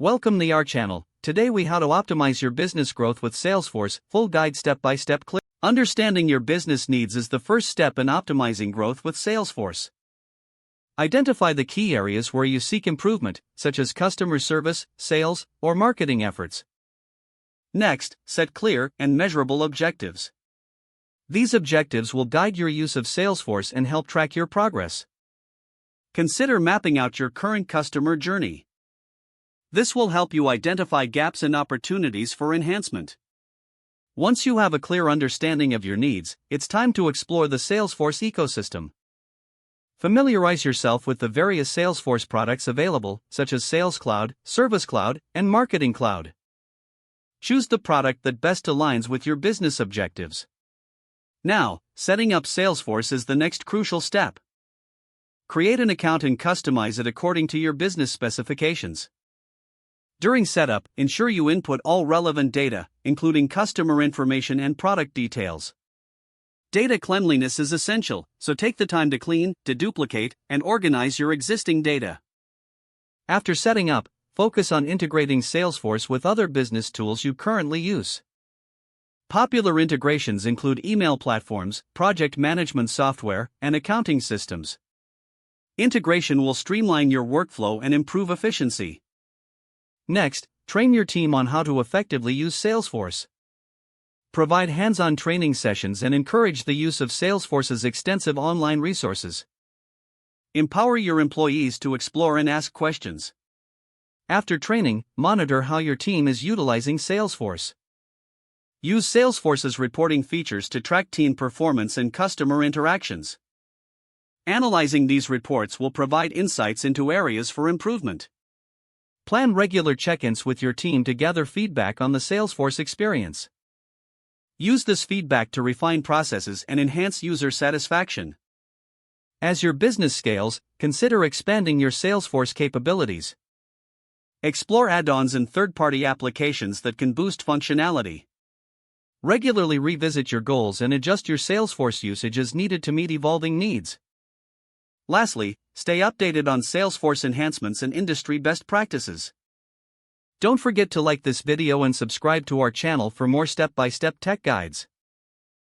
Welcome to our channel. Today we how to optimize your business growth with Salesforce, full guide step-by-step clear. Understanding your business needs is the first step in optimizing growth with Salesforce. Identify the key areas where you seek improvement, such as customer service, sales, or marketing efforts. Next, set clear and measurable objectives. These objectives will guide your use of Salesforce and help track your progress. Consider mapping out your current customer journey. This will help you identify gaps and opportunities for enhancement. Once you have a clear understanding of your needs, it's time to explore the Salesforce ecosystem. Familiarize yourself with the various Salesforce products available, such as Sales Cloud, Service Cloud, and Marketing Cloud. Choose the product that best aligns with your business objectives. Now, setting up Salesforce is the next crucial step. Create an account and customize it according to your business specifications. During setup, ensure you input all relevant data, including customer information and product details. Data cleanliness is essential, so take the time to clean, deduplicate, and organize your existing data. After setting up, focus on integrating Salesforce with other business tools you currently use. Popular integrations include email platforms, project management software, and accounting systems. Integration will streamline your workflow and improve efficiency. Next, train your team on how to effectively use Salesforce. Provide hands-on training sessions and encourage the use of Salesforce's extensive online resources. Empower your employees to explore and ask questions. After training, monitor how your team is utilizing Salesforce. Use Salesforce's reporting features to track team performance and customer interactions. Analyzing these reports will provide insights into areas for improvement. Plan regular check-ins with your team to gather feedback on the Salesforce experience. Use this feedback to refine processes and enhance user satisfaction. As your business scales, consider expanding your Salesforce capabilities. Explore add-ons and third-party applications that can boost functionality. Regularly revisit your goals and adjust your Salesforce usage as needed to meet evolving needs. Lastly, stay updated on Salesforce enhancements and industry best practices. Don't forget to like this video and subscribe to our channel for more step-by-step tech guides.